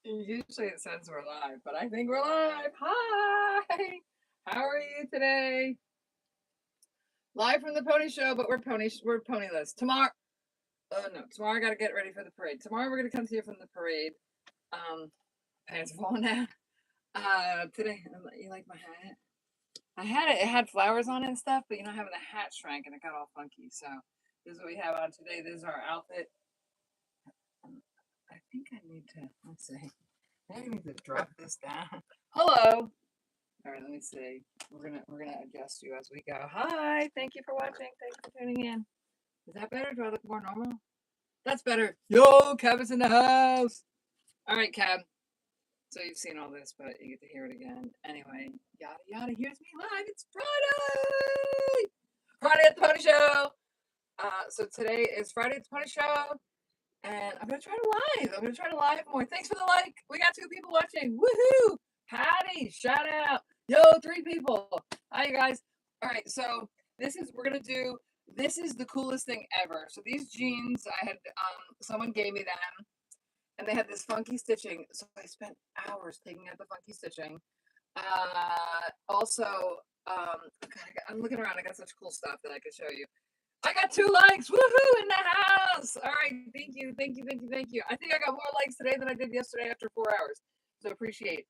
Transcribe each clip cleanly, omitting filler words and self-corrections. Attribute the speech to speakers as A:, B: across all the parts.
A: Usually it says we're live, but I think we're live. Hi! How are you today? Live from the pony show, but we're ponyless. Tomorrow, oh no, tomorrow I gotta get ready for the parade. Tomorrow we're gonna come to you from the parade. Um, Pants are falling down. Today, you like my hat? I had it. It had flowers on it and stuff, but having the hat shrank and it got all funky. So this is what we have on today. This is our outfit. I think I need to. Let's see. I need to drop this down. Hello. All right, let me see. We're gonna adjust you as we go. Hi, thank you for watching. Thanks for tuning in. Is that better? Do I look more normal? That's better. Yo, Kevin's in the house. All right, Kev. So you've seen all this, but you get to hear it again. Anyway, yada yada. Here's me live. It's Friday. Friday at the Pony Show. So today is Friday at the Pony Show, and I'm gonna try to live more. Thanks for the like. We got 2 people watching. Woohoo! Patty, shout out. Yo, 3 people. Hi, you guys. All right, so this is the coolest thing ever. So these jeans, I had someone gave me them, and they had this funky stitching. So I spent hours taking out the funky stitching. Also, I'm looking around. I got such cool stuff that I could show you. I got 2 likes. Woohoo! In the house. All right, thank you. I think I got more likes today than I did yesterday after 4 hours. So appreciate.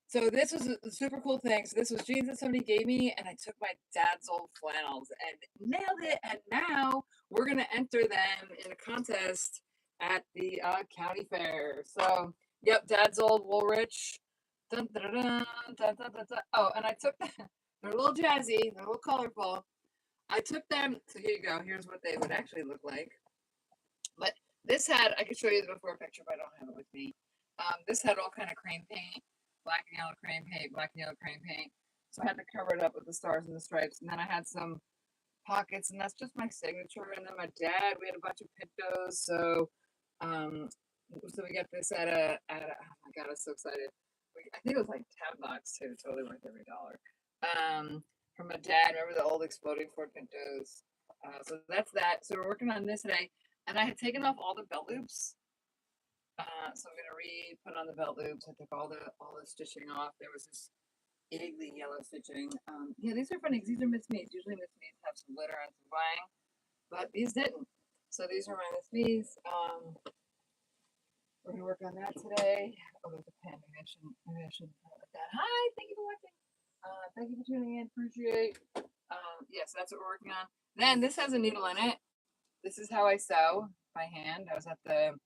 A: So this was a super cool thing. So this was jeans that somebody gave me, and I took my dad's old flannels and nailed it. And now we're gonna enter them in a contest at the county fair. So yep, dad's old Woolrich. Dun, dun, dun, dun, dun, dun, dun. Oh, and I took them. They're a little jazzy. They're a little colorful. I took them. So here you go. Here's what they would actually look like. But this had, I could show you the before picture, but I don't have it with me. This had all kind of cream paint, black and yellow cream paint, black and yellow cream paint. So I had to cover it up with the stars and the stripes. And then I had some pockets, and that's just my signature. And then my dad, we had a bunch of Pintos. So we got this at oh my God, I was so excited. I think it was like $10 too, totally worth every dollar. From my dad, remember the old exploding Ford Pintos? So that's that. So we're working on this today. And I had taken off all the belt loops. So I'm gonna put on the belt loops. I took all the stitching off. There was this ugly yellow stitching. Yeah, these are funny because these are Miss Me's. Usually Miss Me's have some glitter and some bling, but these didn't. So these are my Miss Me's. We're gonna work on that today. Oh, there's a pen. Maybe I should put that. Hi, thank you for watching. Thank you for tuning in. Appreciate. Yes, that's what we're working on. Then this has a needle in it. This is how I sew by hand. I was at the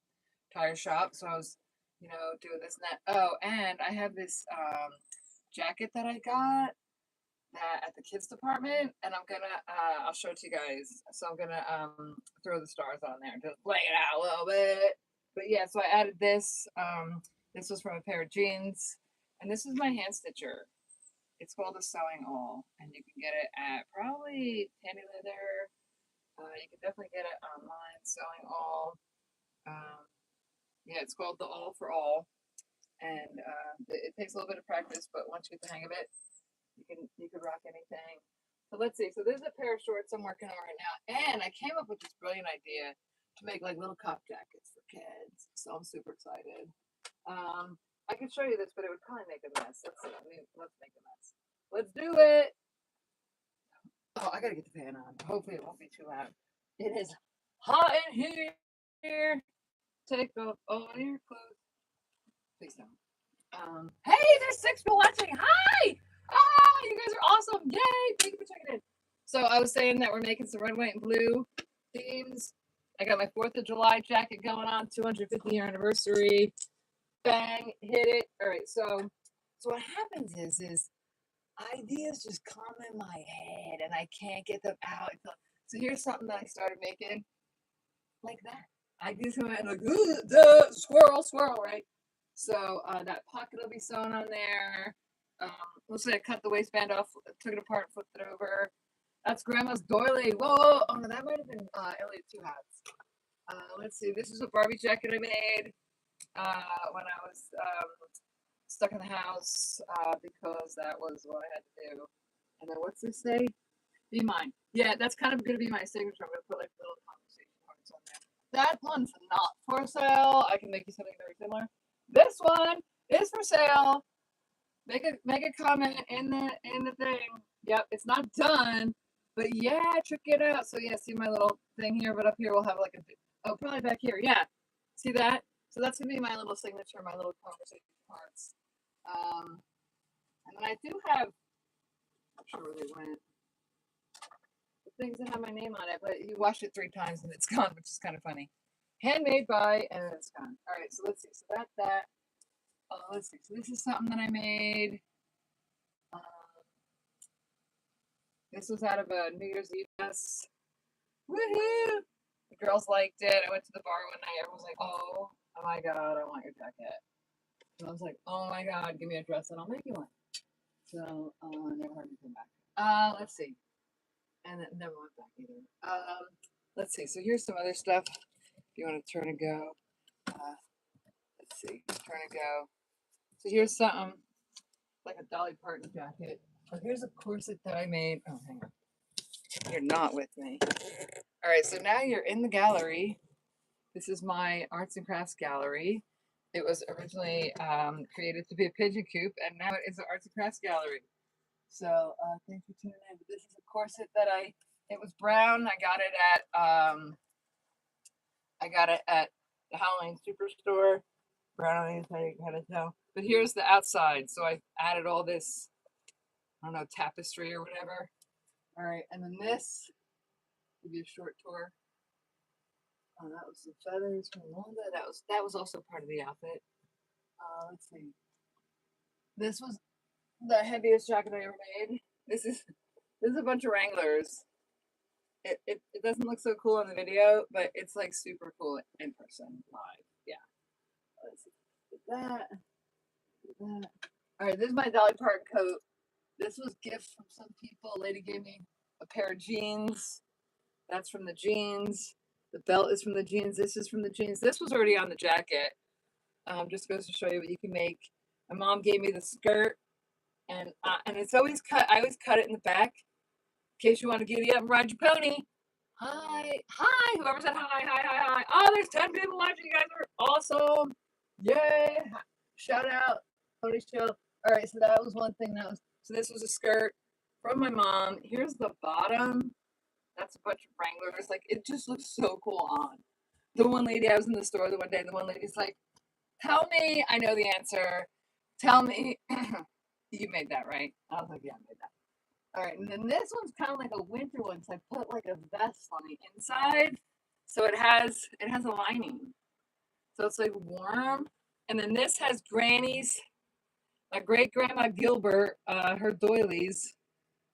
A: tire shop, so I was, doing this and that. Oh, and I have this jacket that I got at the kids department, and I'll show it to you guys. So I'm gonna throw the stars on there, just bling it out a little bit. But yeah, so I added this. This was from a pair of jeans, and this is my hand stitcher. It's called a Sewing All, and you can get it at probably Tandy Leather. You can definitely get it online. Sewing All. Yeah, it's called the All for All, and it takes a little bit of practice, but once you get the hang of it, you can rock anything. So let's see. So there's a pair of shorts I'm working on right now, and I came up with this brilliant idea to make like little cuff jackets for kids. So I'm super excited. I could show you this, but it would probably make a mess. Let's see. Let's make a mess. Let's do it. Oh, I gotta get the fan on. Hopefully it won't be too loud. It is hot in here. Take off all your clothes. Please don't. Hey, there's 6 people watching. Hi! Ah, you guys are awesome. Yay! Thank you for checking in. So I was saying that we're making some red, white, and blue themes. I got my 4th of July jacket going on, 250 year anniversary. Bang, hit it. All right, so what happens is ideas just come in my head and I can't get them out. So here's something that I started making like that. Ideas come in like, squirrel, right? So that pocket will be sewn on there. Let's say I cut the waistband off, took it apart, flipped it over. That's Grandma's doily. Whoa. Oh no, that might have been Elliot 2 hats. Let's see. This is a Barbie jacket I made when I was stuck in the house because that was what I had to do. And then what's this say? Be mine. Yeah, that's kind of going to be my signature. I'm going to put like little conversation marks on there. that one's not for sale. I can make you something very similar. This one is for sale. Make a comment in the thing. Yep, it's not done, but yeah, check it out. So yeah, see my little thing here, but up here we'll have like a probably back here. Yeah, see that? So that's gonna be my little signature, my little conversation parts. And then I do have, I'm sure where they went, the things that have my name on it, but you wash it 3 times and it's gone, which is kind of funny. Handmade by, and it's gone. All right, so let's see. So that's that. Let's see. So this is something that I made. This was out of a New Year's Eve mess. Woohoo! The girls liked it. I went to the bar one night. Everyone was like, oh my God, I want your jacket. And I was like, oh my God, give me a dress and I'll make you one. So, never heard anything back. Let's see. And it never went back either. Let's see. So here's some other stuff. If you want to turn and go. Let's see. Turn and go. So here's something like a Dolly Parton jacket. Oh, here's a corset that I made. Oh, hang on. You're not with me. All right, so now you're in the gallery. This is my arts and crafts gallery. It was originally created to be a pigeon coop, and now it is an arts and crafts gallery. So thanks for tuning in. But this is a corset that it was brown. I got it at the Halloween Superstore. Brown on the inside, you can kind of tell. But here's the outside. So I added all this, I don't know, tapestry or whatever. All right, and then this, give you a short tour. Oh, that was the feathers from Wanda. That was also part of the outfit. Let's see. This was the heaviest jacket I ever made. This is a bunch of Wranglers. It doesn't look so cool on the video, but it's like super cool in person live. Yeah. Let's see. That. All right, this is my Dolly Parton coat. This was a gift from some people. A lady gave me a pair of jeans. That's from the jeans. The belt is from the jeans. This is from the jeans. This was already on the jacket. Just goes to show you what you can make. My mom gave me the skirt, and it's always cut. I always cut it in the back in case you want to giddy up and ride your pony. Hi. Whoever said hi. Oh, there's 10 people watching. You guys are awesome. Yay. Shout out. Pony show. All right, so that was one thing. So this was a skirt from my mom. Here's the bottom. That's a bunch of Wranglers. Like, it just looks so cool on. The one lady, I was in the store the one day, and the one lady's like, tell me, I know the answer. Tell me, you made that, right? I was like, yeah, I made that. All right, and then this one's kind of like a winter one, so I put like a vest on the inside. So it has a lining. So it's like warm. And then this has Granny's, my great grandma Gilbert, her doilies,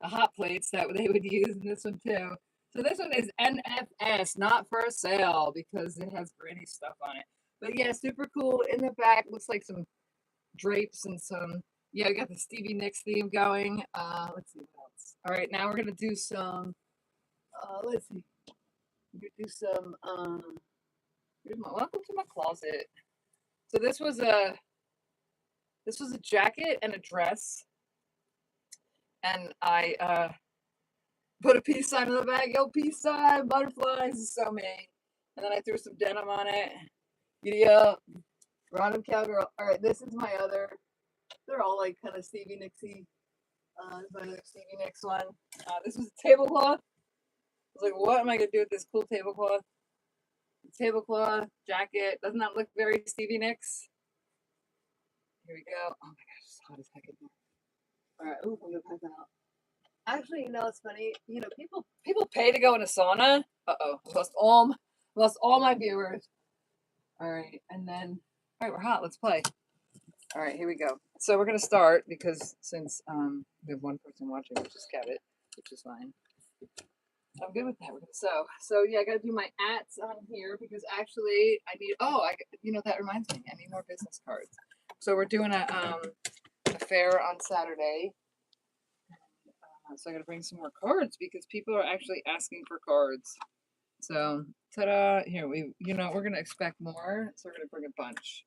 A: the hot plates that they would use in this one too. So this one is NFS, not for sale, because it has Granny stuff on it. But yeah, super cool. In the back, looks like some drapes and some, yeah, we got the Stevie Nicks theme going. Let's see what else. All right, now we're going to do some, let's see. We're going to do some, welcome to my closet. So this was a jacket and a dress. And I put a peace sign in the back. Yo, peace sign, butterflies, so many. And then I threw some denim on it. Giddy up. Random cowgirl. All right, this is my other. They're all like kind of Stevie Nicksy. This is my other Stevie Nicks one. This was a tablecloth. I was like, what am I going to do with this cool tablecloth? Tablecloth, jacket. Doesn't that look very Stevie Nicks? Here we go. Oh my gosh, it's hot as heck in here. All right, ooh, I'm going to pass out. Actually, you know, it's funny. You know, people pay to go in a sauna. Uh-oh, lost all my viewers. All right, and then, all right, we're hot. Let's play. All right, here we go. So we're gonna start because since we have one person watching, which is Cabot, which is fine. I'm good with that. We're gonna sew. So yeah, I gotta do my ats on here because actually I need. Oh, you know that reminds me. I need more business cards. So we're doing a fair on Saturday. So I gotta bring some more cards because people are actually asking for cards. So ta-da! Here we're gonna expect more, so we're gonna bring a bunch.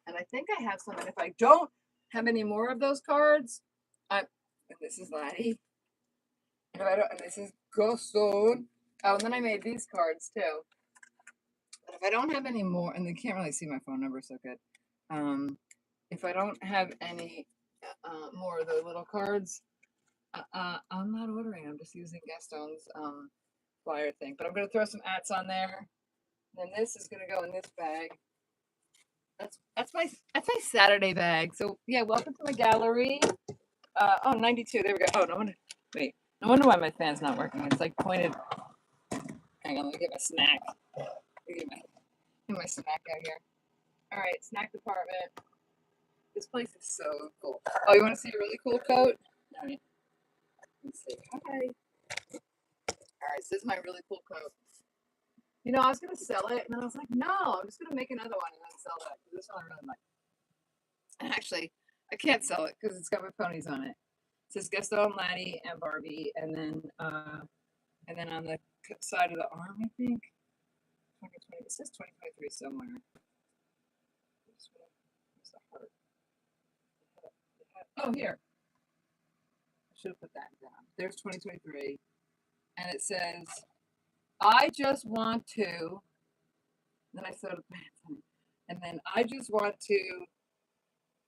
A: And I think I have some. And if I don't have any more of those cards, and this is Laddie. And if I don't, and this is Goston. Oh, and then I made these cards too. But if I don't have any more, and they can't really see my phone number so good. If I don't have any more of the little cards, I'm not ordering. I'm just using Gaston's flyer thing. But I'm gonna throw some ats on there. And then this is gonna go in this bag. That's my Saturday bag. So yeah, welcome to my gallery. 92. There we go. Oh, no wonder. Wait. No wonder why my fan's not working. It's like pointed. Hang on, let me get my snack. Let me get my snack out here. All right, snack department. This place is so cool. Oh, you want to see a really cool coat? All right. Let's see. Hi. All right, so this is my really cool coat. You know, I was gonna sell it, and then I was like, no, I'm just gonna make another one and then sell that because this one I really like. And actually, I can't sell it because it's got my ponies on it. It says Gaston, Laddie, and Barbie, and then on the side of the arm, I think. 2020. It says 2023 somewhere. Where's the heart? Oh, here. I should have put that down. There's 2023, and it says, "I just want to." Then I sewed the pants on it, and then I just want to.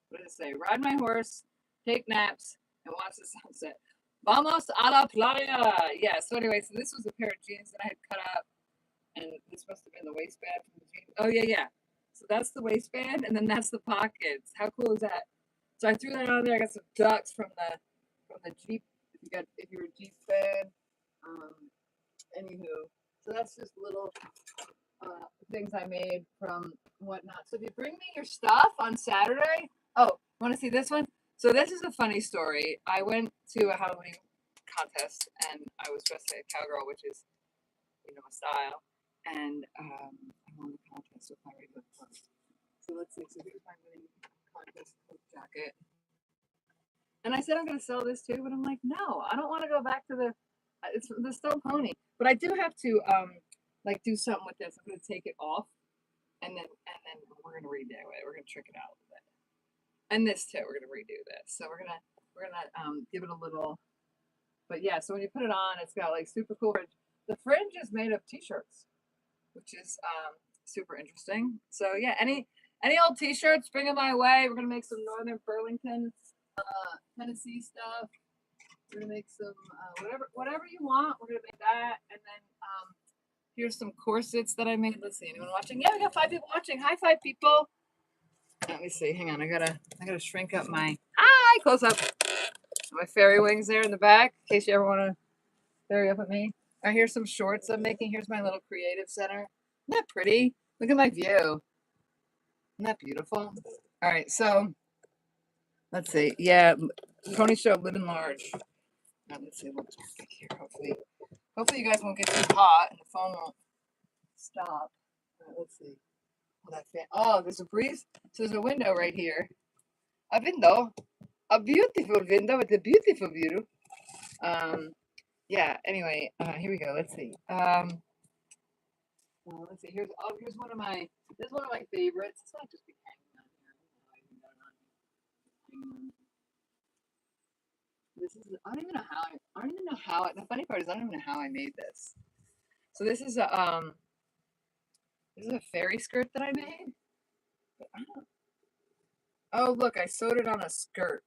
A: What does it say? Ride my horse, take naps, and watch the sunset. Vamos a la playa. Yeah. So anyway, so this was a pair of jeans that I had cut up, and this must have been the waistband from the jeans. Oh yeah. So that's the waistband, and then that's the pockets. How cool is that? So I threw that on there. I got some ducks from the Jeep. If you're a Jeep fan, anywho. So that's just little things I made from whatnot. So if you bring me your stuff on Saturday, want to see this one? So this is a funny story. I went to a Halloween contest and I was dressed like a cowgirl, which is, a style. And I won the contest with my regular clothes. So let's see. So here's my winning contest coat jacket. And I said I'm going to sell this too, but I'm like, no, I don't want to go back to it's the Stone Pony. But I do have to do something with this. I'm going to take it off, and then we're going to redo it. We're going to trick it out a little bit. And this too, we're going to redo this. So we're gonna give it a little. But yeah, so when you put it on, it's got like super cool fringe. The fringe is made of t-shirts, which is super interesting. So yeah, any old t-shirts, bring them my way. We're gonna make some Northern Burlington, Tennessee stuff. We're gonna make some whatever you want. We're gonna make that, and then here's some corsets that I made. Let's see, anyone watching? Yeah, we got 5 people watching. Hi, 5 people. Let me see. Hang on, I gotta shrink up my close up. My fairy wings there in the back, in case you ever want to fairy up at me. All right, here's some shorts I'm making. Here's my little creative center. Isn't that pretty? Look at my view. Isn't that beautiful? All right, so let's see. Yeah, pony show living large. Now, let's see. We'll back here. Hopefully you guys won't get too hot and the phone won't stop. All right, let's see. There's a breeze. So there's a window right here. A window. A beautiful window with a beautiful view. Yeah, anyway, here we go. Let's see. Let's see. Here's one of my favorites. It's not just be hanging on here. This is I don't even know how the funny part is I don't even know how I made this. So this is a fairy skirt that I made. But I don't. Oh look, I sewed it on a skirt.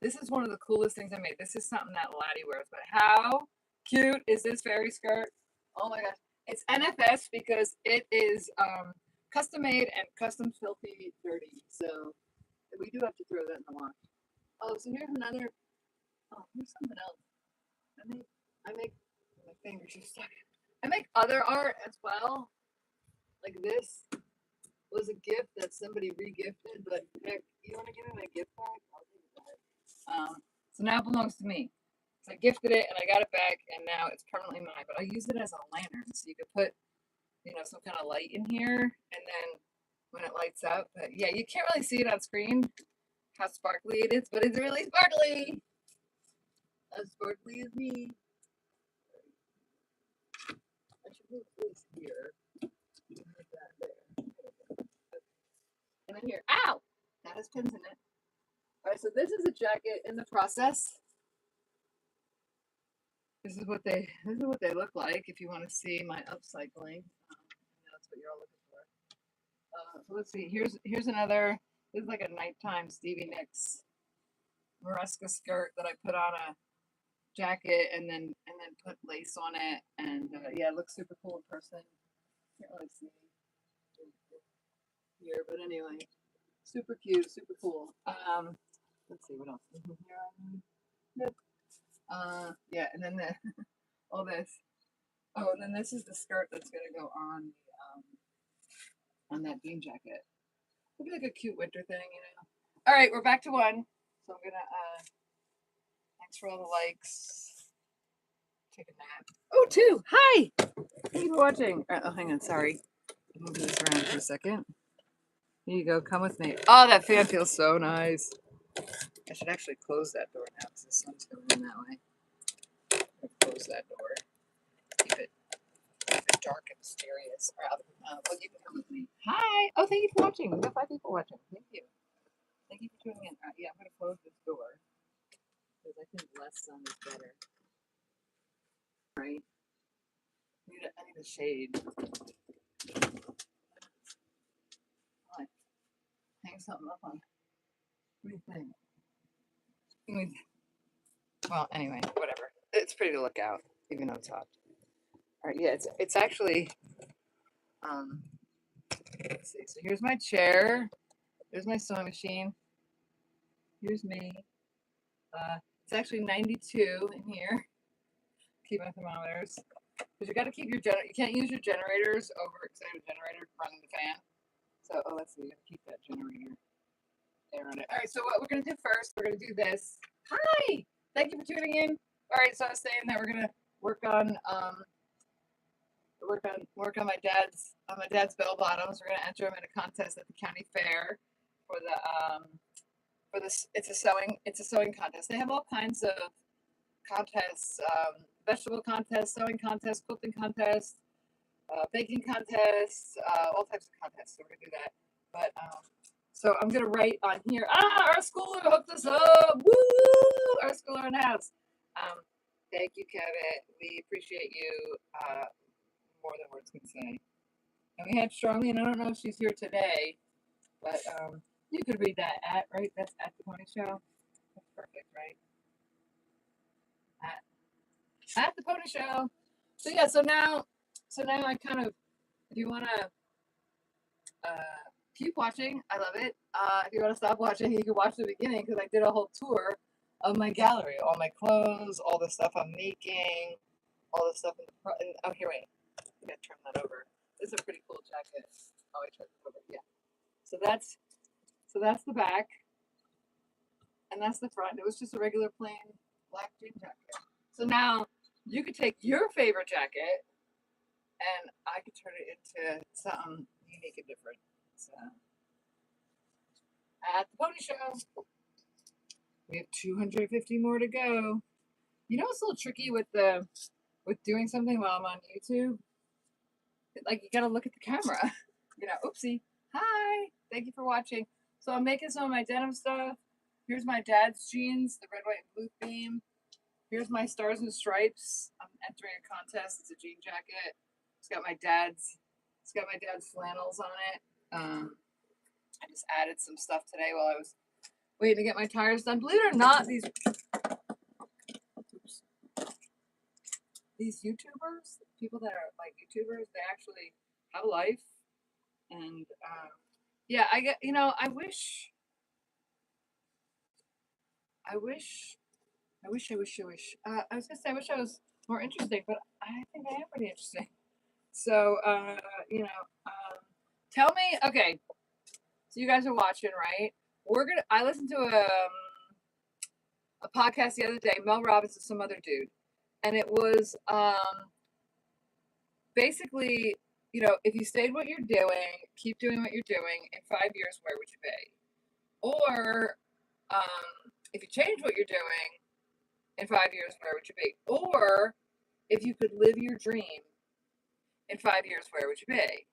A: This is one of the coolest things I made. This is something that Laddie wears, but how cute is this fairy skirt? Oh my gosh. It's NFS because it is custom made and custom filthy dirty. So we do have to throw that in the wash. Oh, so here's another. Oh, here's something else. I make my fingers are stuck. I make other art as well. Like this was a gift that somebody re-gifted, but heck, you want to give me my gift back? I'll take it back. So now it belongs to me. So I gifted it and I got it back, and now it's permanently mine. But I use it as a lantern, so you could put, some kind of light in here, and then when it lights up. But yeah, you can't really see it on screen how sparkly it is, but it's really sparkly. As sparkly as me. I should move this here. Put that there. And then here, ow! That has pins in it. All right, so this is a jacket in the process. This is what they look like. If you want to see my upcycling, that's what So let's see. Here's another. This is like a nighttime Stevie Nicks Maresca skirt that I put on a jacket and then put lace on it, and yeah, it looks super cool in person. Can't really see here, but anyway, super cute, super cool. Let's see what else is in here. Nope. Yeah, and then the all this. Oh, and then this is the skirt that's gonna go on that jean jacket. It'll be like a cute winter thing, you know. All right, we're back to one. So I'm gonna thanks for all the likes. Take a nap. Oh, two. Hi. Thank you for watching. Oh, hang on. Sorry. Move this around for a second. Here you go. Come with me. Oh, that fan feels so nice. I should actually close that door now because the sun's coming in that way. Close that door. Keep it dark and mysterious. Well, you can come with me. Hi. Oh, thank you for watching. We've got 5 people watching. Thank you. Thank you for tuning in. Yeah, I'm going to close this door because I think less sun is better. Right? I need a shade. Hang something up on. What do you think? Well, anyway, whatever. It's pretty to look out, even though it's hot. All right, yeah, it's actually. Let's see. So here's my chair. There's my sewing machine. Here's me. It's actually 92 in here. Keep my thermometers. Because you got to keep your you can't use your generators over because I have a generator running the fan. So let's see. You got to keep that generator there on it. All right. So what we're gonna do first? We're gonna do this. Hi. Thank you for tuning in. All right. So I was saying that we're gonna work on my dad's bell bottoms. We're gonna enter them in a contest at the county fair for this. It's a sewing contest. They have all kinds of contests, vegetable contests, sewing contests, quilting contests, baking contests, all types of contests. So we're gonna do that. But so I'm gonna write on here. Our schooler hooked us up. Woo! Our schooler in the house. Thank you, Kevin. We appreciate you more than words can say. And we had Charlene. I don't know if she's here today, but you could read that right. That's at the Pony Show. That's perfect, right? At the Pony Show. So yeah, so now I kind of, if you want to keep watching, I love it. If you want to stop watching, you can watch the beginning because I did a whole tour of my gallery, all my clothes, all the stuff I'm making, all the stuff in the front. Oh, here, wait. I gotta turn that over. This is a pretty cool jacket. Oh, I turned it over. Yeah. So that's the back, and that's the front. It was just a regular plain black jean jacket. So now you could take your favorite jacket and I could turn it into something unique and different. So, at the Pony Show, we have 250 more to go. You know, it's a little tricky with doing something while I'm on YouTube. Like you gotta look at the camera. You know, oopsie. Hi, thank you for watching. So I'm making some of my denim stuff. Here's my dad's jeans, the red, white, and blue theme. Here's my stars and stripes. I'm entering a contest. It's a jean jacket. It's got my dad's flannels on it. I just added some stuff today while I was waiting to get my tires done. Believe it or not, these YouTubers, people that are like YouTubers, they actually have a life. And yeah, I get, I wish I was gonna say I wish I was more interesting, but I think I am pretty interesting. So tell me, okay. So you guys are watching, right? I listened to a podcast the other day, Mel Robbins and some other dude, and it was basically, if you stayed what you're doing, keep doing what you're doing, in 5 years, where would you be? Or if you change what you're doing, in 5 years, where would you be? Or if you could live your dream, in 5 years, where would you be?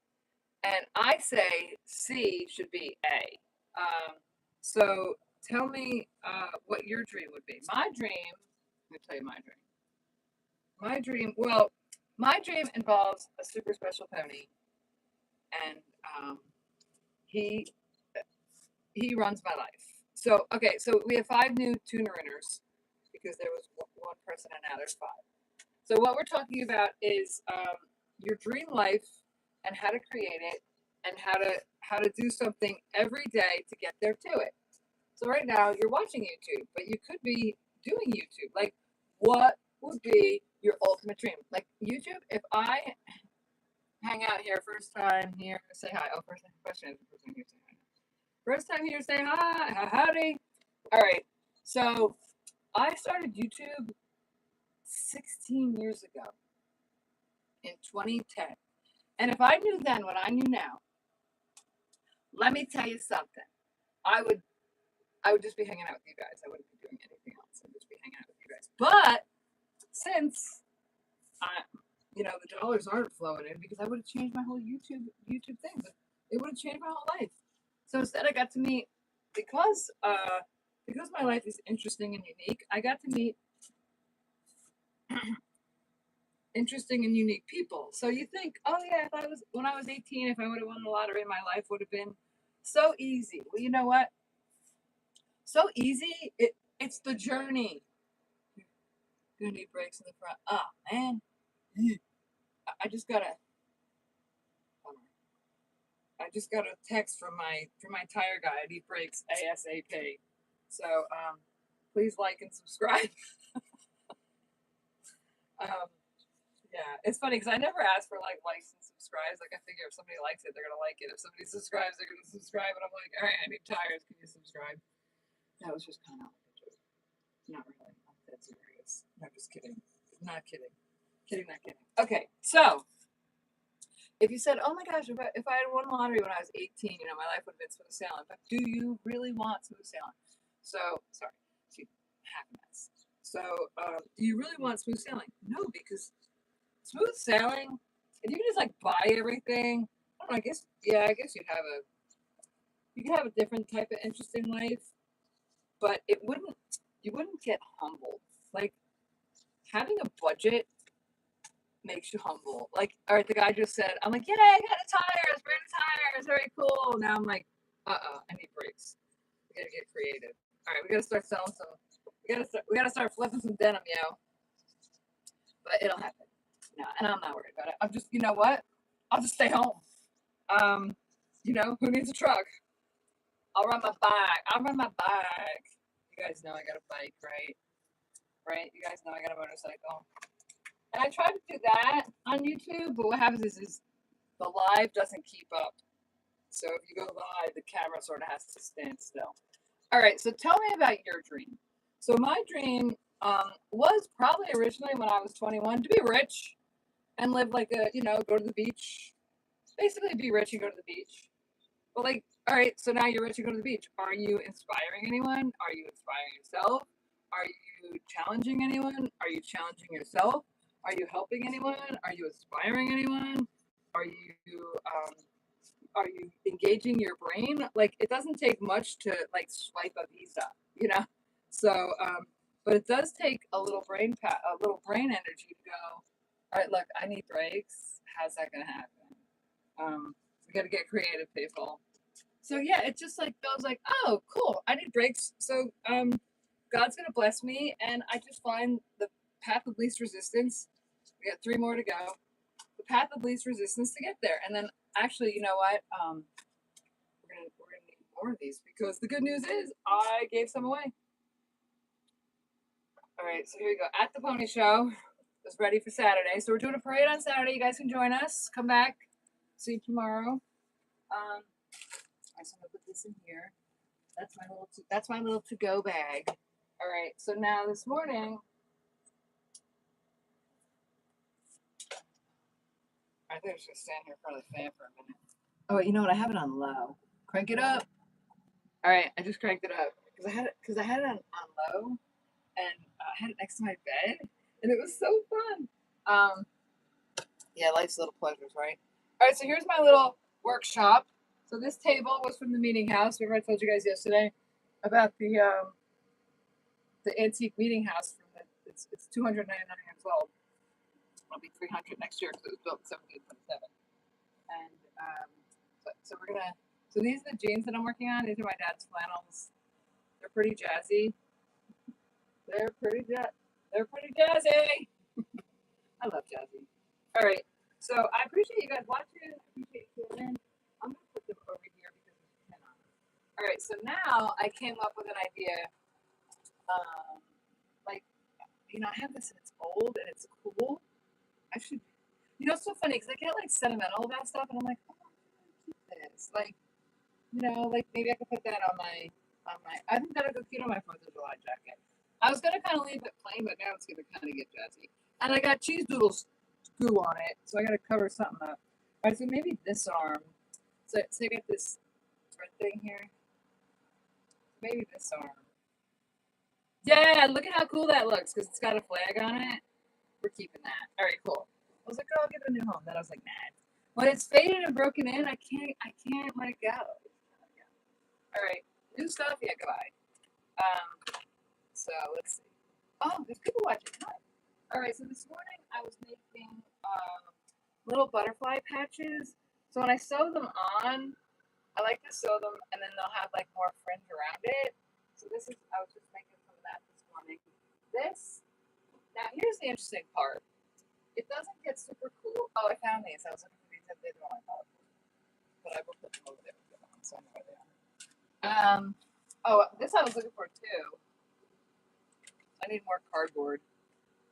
A: And I say C should be A. So tell me what your dream would be. My dream, let me tell you my dream. My dream involves a super special pony. And he runs my life. So okay, so we have 5 new tuner inners because there was one person and now there's 5. So what we're talking about is your dream life and how to create it and how to do something every day to get there to it. So right now you're watching YouTube, but you could be doing YouTube. Like, what would be your ultimate dream? Like YouTube, if I hang out here, first time here, say hi. Oh, first time question is the first time here, say hi. First time here, say hi. Howdy. All right. So I started YouTube 16 years ago in 2010. And if I knew then what I knew now, let me tell you something. I would just be hanging out with you guys. I wouldn't be doing anything else. I'd just be hanging out with you guys. But since the dollars aren't flowing in, because I would have changed my whole YouTube thing. But it would have changed my whole life. So instead, I got to meet because my life is interesting and unique. I got to meet interesting and unique people. So you think, oh yeah, when I was 18, if I would have won the lottery, my life would have been so easy. Well, you know what? So easy. It's the journey. Gonna need brakes in the front. Oh man, I just got a text from my tire guy. I need brakes ASAP. So please like and subscribe. Yeah, it's funny because I never ask for likes and subscribes. Like I figure if somebody likes it, they're gonna like it. If somebody subscribes, they're gonna subscribe. And I'm like, all right, I need tires. Can you subscribe? That was just kind of like a joke. Not really. I'm dead serious. No, just kidding. Not kidding. Kidding, not kidding. Okay, so if you said, oh my gosh, if I had won the lottery when I was 18, my life would have been smooth sailing. But do you really want smooth sailing? So, sorry, half a mess. So, do you really want smooth sailing? No, because smooth sailing, if you could just buy everything, I don't know, I guess you'd have a different type of interesting life, but you wouldn't get humbled. Like having a budget makes you humble. Like, all right, the guy just said, I'm like, yeah, I got a tires, brand new tires, very cool. Now I'm like, I need brakes. We gotta get creative. All right, we gotta start selling some. We gotta start flipping some denim, But it'll happen. No, and I'm not worried about it. I'm just, you know what? I'll just stay home. Who needs a truck? I'll ride my bike. You guys know I got a bike, right? Right? You guys know I got a motorcycle. And I tried to do that on YouTube, but what happens is the live doesn't keep up. So if you go live, the camera sort of has to stand still. All right, so tell me about your dream. So my dream was probably originally when I was 21 to be rich and live go to the beach. Basically be rich and go to the beach. But all right, so now you're rich and go to the beach. Are you inspiring anyone? Are you inspiring yourself? Are you challenging anyone? Are you challenging yourself? Are you helping anyone? Are you inspiring anyone? Are you engaging your brain? It doesn't take much to swipe a visa, So, but it does take a little brain energy to go. All right, look, I need brakes. How's that gonna happen? We got to get creative, people. So yeah, it just goes oh, cool. I need brakes. So God's gonna bless me, and I just find the path of least resistance. We got 3 more to go. The path of least resistance to get there, and then actually, you know what? We're gonna need more of these because the good news is I gave some away. All right, so here we go. At the Pony Show is ready for Saturday. So we're doing a parade on Saturday. You guys can join us. Come back. See you tomorrow. I'm gonna put this in here. That's my little to-go bag. All right. So now this morning, I think I should stand here in front of the fan for a minute. Oh, you know what? I have it on low. Crank it up. All right, I just cranked it up because I had it on low, and I had it next to my bed, and it was so fun. Yeah, life's little pleasures, right? All right, so here's my little workshop. So this table was from the meeting house. Remember I told you guys yesterday about the antique meeting house it's 299 years old. It'll be 300 next year because it was built in 1727. And so we're gonna So these are the jeans that I'm working on. These are my dad's flannels. They're pretty jazzy. They're pretty jazzy. I love jazzy. All right. So I appreciate you guys watching. I appreciate you tuning in. I'm gonna put them over here because there's 10 on. All right. So now I came up with an idea. Like, I have this and it's old and it's cool. I should. It's so funny because I get like sentimental about stuff and I'm like, oh, I'm gonna keep this. Like, like maybe I could put that on my. I think that'll go cute on my 4th of July jacket. I was gonna kind of leave it plain, but now it's gonna kind of get jazzy. And I got cheese doodles glue on it, so I gotta cover something up. All right, so maybe this arm. So I got this thread thing here. Maybe this arm. Yeah, look at how cool that looks because it's got a flag on it. We're keeping that. All right, cool. I was like, oh, I'll give it a new home. Then I was like, nah. When it's faded and broken in, I can't let it go. All right, new stuff. Yeah, goodbye. So let's see. Oh, there's people watching. Hi. All right, so this morning I was making little butterfly patches. So when I sew them on, I like to sew them and then they'll have like more fringe around it. So I was just making some of that this morning. Now here's the interesting part. It doesn't get super cool. Oh, I found these. I was looking for these at the other one. But I will put them over there. So I know where they are. This I was looking for too. I need more cardboard.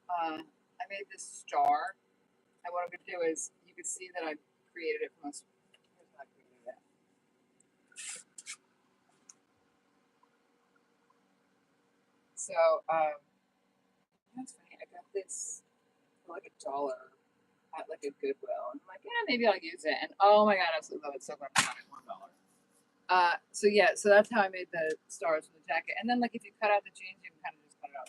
A: I made this star. And what I'm going to do is, you can see that I created it from a. Here's how I created it. So, that's funny. I got this for like $1 at like a Goodwill. And I'm like, yeah, maybe I'll use it. And oh my God, I absolutely love it. So glad I got it $1. So that's how I made the stars from the jacket. And then like if you cut out the jeans, you can kind of just cut it out.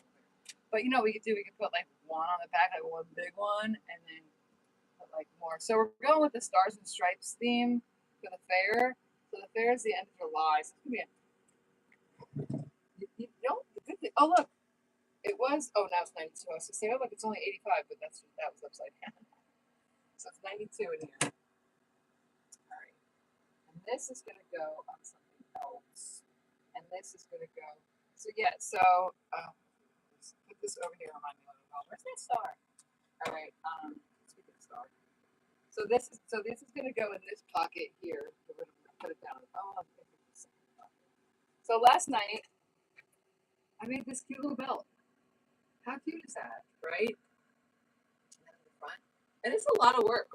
A: But what we could do, we could put like one on the back, like one big one, and then put like more. So we're going with the stars and stripes theme for the fair. So the fair is the end of July. So it's gonna be the good thing. Oh look, it was. Oh, now it's 92. I was gonna say, oh look, it's only 85, but that was upside down. So it's 92 in here. All right, and this is gonna go on something else, and this is gonna go. So yeah, so. Put this over here. Remind me what it's called. Where's that star? All right. Speaking of star. So this is going to go in this pocket here. So we're going to put it down. Oh, so last night I made this cute little belt. How cute is that, right? And it's a lot of work.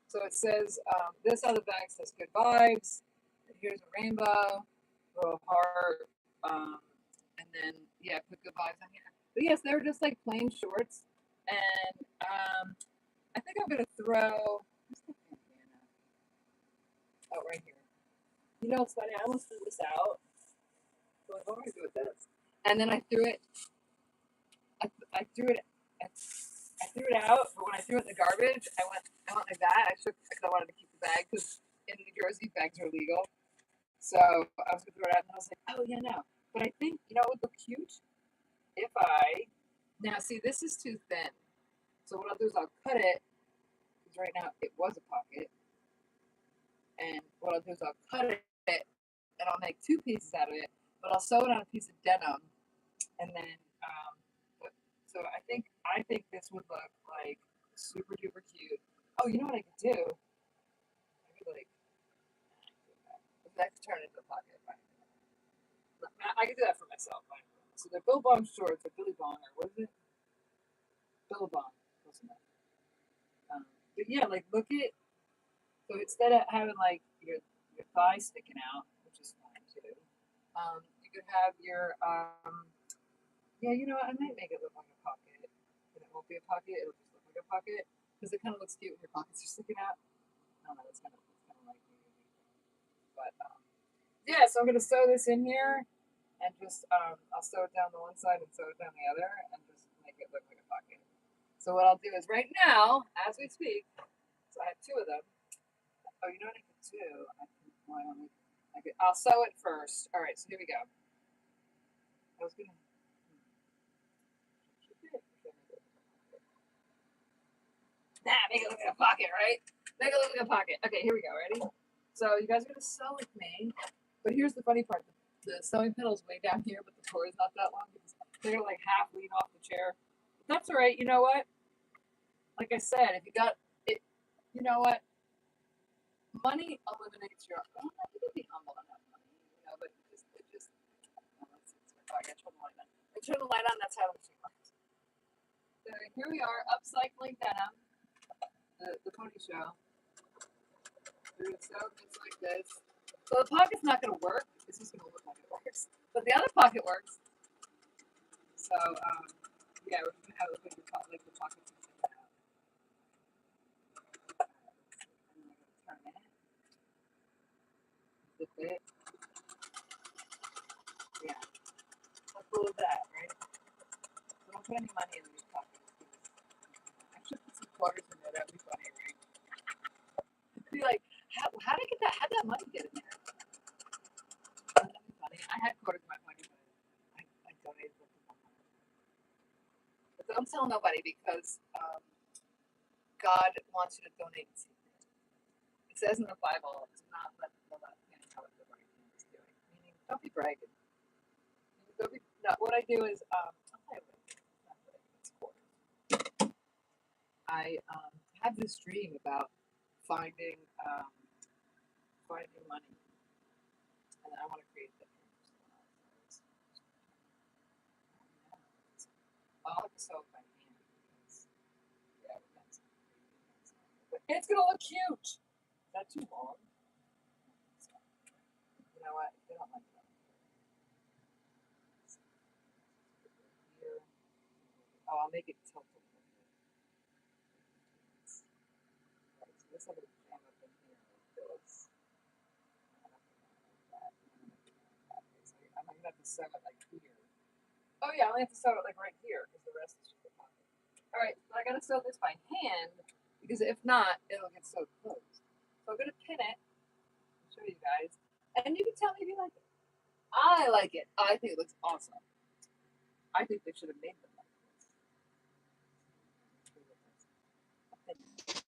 A: So it says this on the back says good vibes. And here's a rainbow, little heart, and then put good vibes on here. But yes, they were just like plain shorts, and I think I'm gonna throw. Oh, right here. It's funny. I almost threw this out. So what am I gonna do with this? And then I threw it. I threw it. I threw it out, but when I threw it in the garbage, I went like that. I shook because I wanted to keep the bag because in New Jersey bags are legal. So I was gonna throw it out, and I was like, oh yeah, no. But I think it would look cute if now see, this is too thin. So what I'll do is I'll cut it, because right now it was a pocket. And what I'll do is I'll cut it, and I'll make 2 pieces out of it, but I'll sew it on a piece of denim, and then, so I think this would look like super duper cute. Oh, you know what I could do? I could that could turn into a pocket. I could do that for myself. So they're Billabong shorts, or Billy Bong, or what is it? Billabong. But yeah, look at. So instead of having your thigh sticking out, which is fine too, you could have your I might make it look like a pocket, but it won't be a pocket. It'll just look like a pocket because it kind of looks cute when your pockets are sticking out. I don't know. It's kind of like me. But so I'm gonna sew this in here. And just, I'll sew it down the one side and sew it down the other and just make it look like a pocket. So what I'll do is right now, as we speak, so I have 2 of them. Oh, you know what I can do? I'll sew it first. All right, so here we go. I was gonna. Make it look like a pocket, right? Make it look like a pocket. Okay, here we go. Ready? So you guys are gonna sew with me, but here's the funny part: the sewing pedal's way down here, but the cord is not that long because they're gonna like half lean off the chair. But that's all right. You know what? Like I said, if you got it, you know what? Money eliminates your. Well, you can be humble and have money, you know, but it just. Oh, I got to turn the light on. I turn the light on. That's how the machine works. So here we are, upcycling denim, the pony show. We're gonna sew this like this. So the pocket's not gonna work. It's just gonna look like it works, but the other pocket works. So yeah, we're gonna have like the pocket to stick out. And I'm gonna turn it. Zip it. Yeah. How cool is that, right? So don't put any money in these pockets. I should put some quarters in there. That'd be funny, right? It'd be like, how did I get that? How'd that money get in there? That'd be funny. I had quarters in my pocket, but I donated them to my mom. But don't tell nobody because God wants you to donate in secret. It says in the Bible, to not let the left hand know what the right hand is doing. Meaning, don't be bragging. No, what I do is, I'll tell you what I do. Not what I do, it's quarters. I have this dream about finding money, and I want to create that dream. I'll have to sew it by hand because yeah, that's but it's gonna look cute. Is that too long? You know what? They don't like that. Here. Oh, I'll make it tilt a little bit. Right, so this I'm gonna jam up in here like this. I'm gonna have to sew it like here. Oh yeah, I only have to sew it like right here because the rest is just the pocket. All right, but I gotta sew this by hand because if not, it'll get sewed closed. So I'm gonna pin it. I'll show you guys, and you can tell me if you like it. I like it. I think it looks awesome. I think they should have made them like this.